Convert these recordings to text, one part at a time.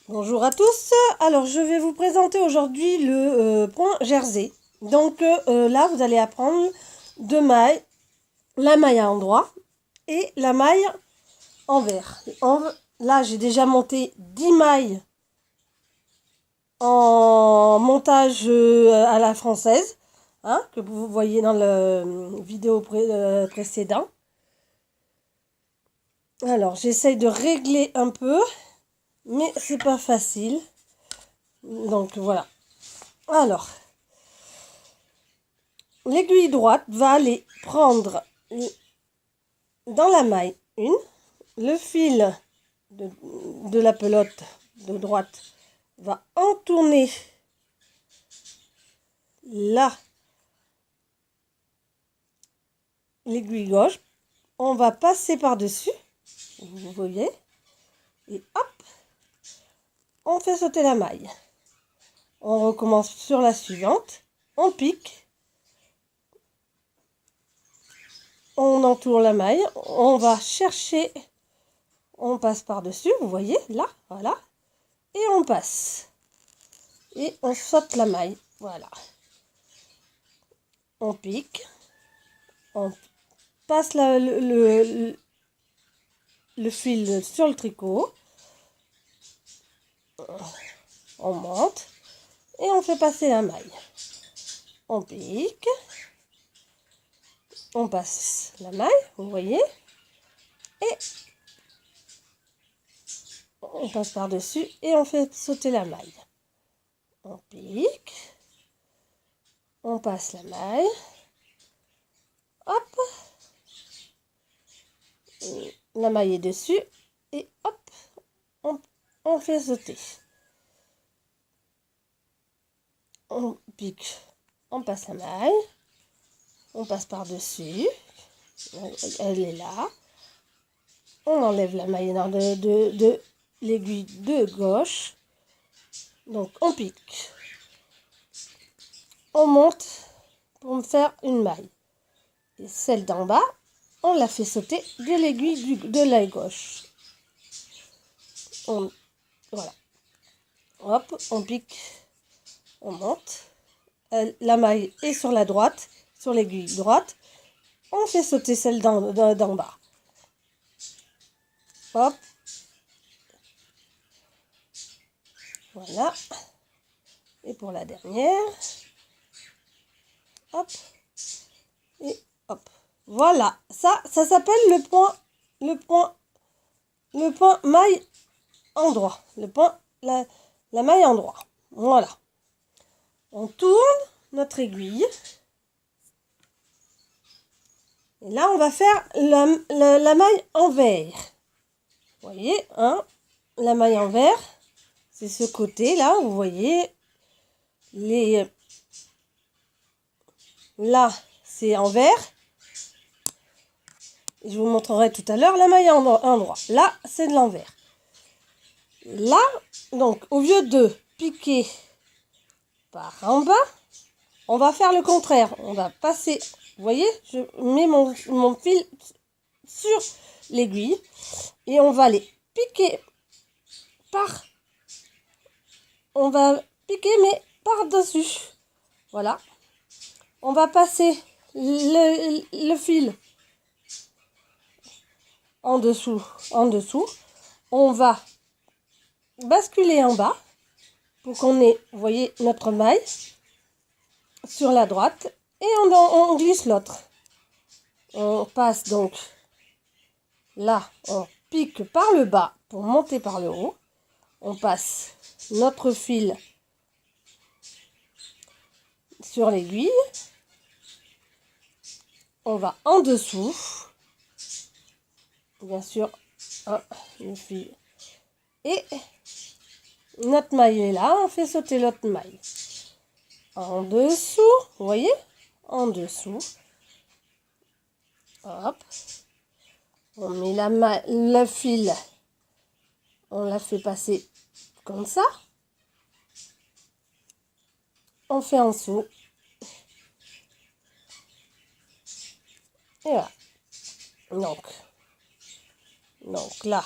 Bonjour à tous. Alors, je vais vous présenter aujourd'hui le point jersey. Donc là, vous allez apprendre deux mailles, la maille à endroit et la maille envers. Là, j'ai déjà monté 10 mailles en montage à la française, hein, que vous voyez dans la vidéo précédente. Alors, j'essaye de régler un peu, mais c'est pas facile. Donc voilà. Alors, l'aiguille droite va aller prendre dans la maille 1, le fil de la pelote de droite va entourner là l'aiguille gauche, on va passer par-dessus, vous voyez, et hop, on fait sauter la maille. On recommence sur la suivante, on pique, on entoure la maille, on va chercher, on passe par-dessus, vous voyez, là, voilà, et on passe. Et on saute la maille, voilà. On pique, on passe le fil sur le tricot, on monte et on fait passer la maille. On pique, on passe la maille, vous voyez, et on passe par-dessus et on fait sauter la maille. On pique, on passe la maille, hop, la maille est dessus et hop, on fait sauter. On pique, on passe la maille, on passe par-dessus, elle est là, on enlève la maille de l'aiguille de gauche, donc on pique, on monte pour me faire une maille, et celle d'en bas, on la fait sauter de l'aiguille de la gauche. Voilà, hop, on pique, on monte, la maille est sur la droite, sur l'aiguille droite, on fait sauter celle d'en bas. Hop, voilà, et pour la dernière, hop, et hop, voilà, ça s'appelle le point maille endroit, la maille endroit, voilà. On tourne notre aiguille, et là on va faire la maille envers. Vous voyez, hein, la maille envers, c'est ce côté là, vous voyez, là c'est envers. Je vous montrerai tout à l'heure la maille endroit. Là c'est de l'envers. Là, donc au lieu de piquer par en bas, on va faire le contraire. On va passer, vous voyez, je mets mon fil sur l'aiguille et on va les piquer on va piquer mais par-dessus. Voilà. On va passer le fil en dessous. On va basculer en bas pour qu'on ait, vous voyez, notre maille sur la droite et on glisse l'autre. On passe donc là, on pique par le bas pour monter par le haut. On passe notre fil sur l'aiguille. On va en dessous. Bien sûr, le fil. Et notre maille est là, on fait sauter l'autre maille. En dessous, vous voyez, en dessous. Hop. On met le fil, on la fait passer comme ça. On fait en dessous. Et voilà. Donc là,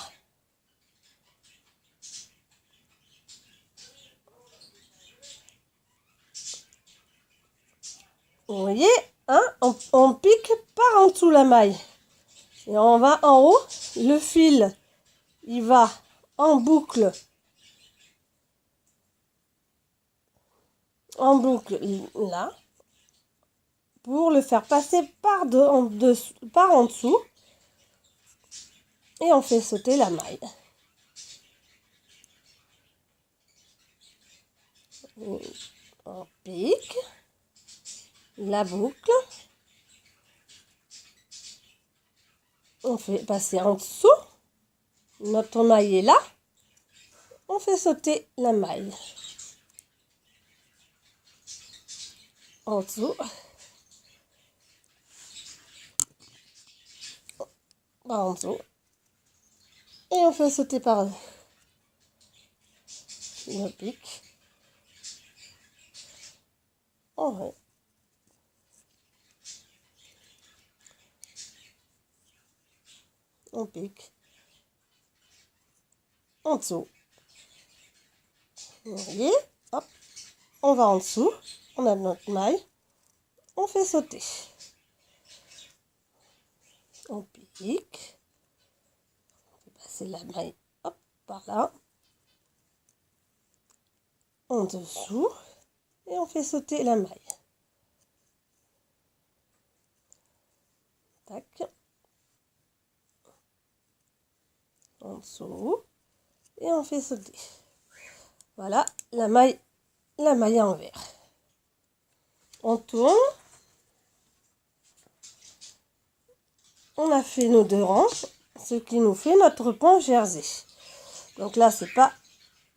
vous voyez, hein, on pique par en dessous la maille. Et on va en haut, le fil, il va en boucle là, pour le faire passer par en dessous. Et on fait sauter la maille. On pique la boucle. On fait passer en dessous. Notre maille est là. On fait sauter la maille. En dessous. En dessous. Et on fait sauter par le pic. On pique en dessous. Vous voyez, hop, on va en dessous, on a notre maille, on fait sauter. On pique, on fait passer la maille, hop, par là, en dessous, et on fait sauter la maille. Tac. En dessous, et on fait sauter. Voilà, la maille à envers. On tourne. On a fait nos 2 rangs, ce qui nous fait notre point jersey. Donc là, c'est pas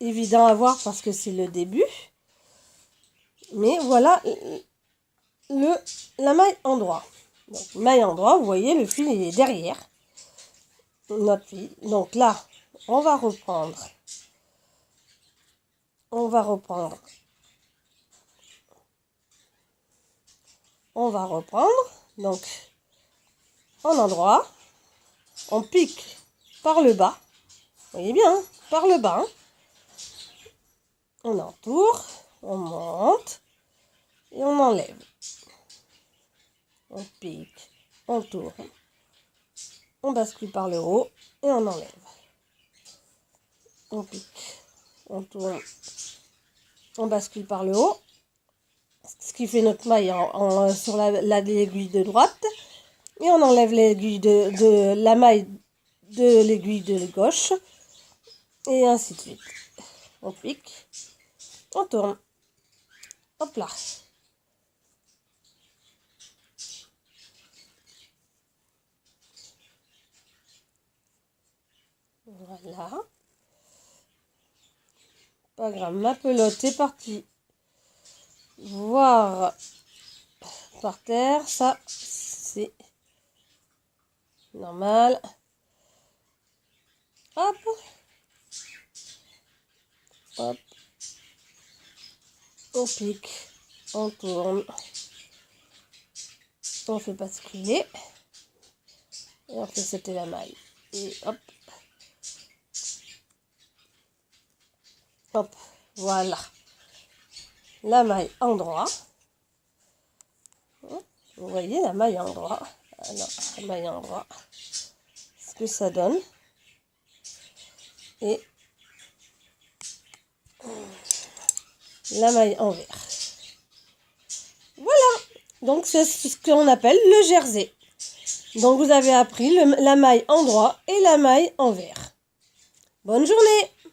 évident à voir parce que c'est le début. Mais voilà la maille endroit. Donc maille endroit, vous voyez, le fil il est derrière notre fil. Donc là, on va reprendre. Donc en endroit, on pique par le bas. Vous voyez bien, hein, par le bas. Hein. On entoure, on monte et on enlève. On pique, on tourne, on bascule par le haut et on enlève. On pique, on tourne, on bascule par le haut, ce qui fait notre maille sur l'aiguille de droite, et on enlève l'aiguille de la maille de l'aiguille de gauche, et ainsi de suite. On pique, on tourne, hop là. Voilà. Pas grave, ma pelote est partie voir par terre. Ça, c'est normal. Hop. Hop. On pique. On tourne. On fait basculer. Et on fait sauter la maille. Et hop. Hop, voilà, la maille endroit. Vous voyez la maille endroit. Alors, la maille endroit, ce que ça donne. Et la maille envers. Voilà, donc c'est ce qu'on appelle le jersey. Donc vous avez appris la maille endroit et la maille envers. Bonne journée!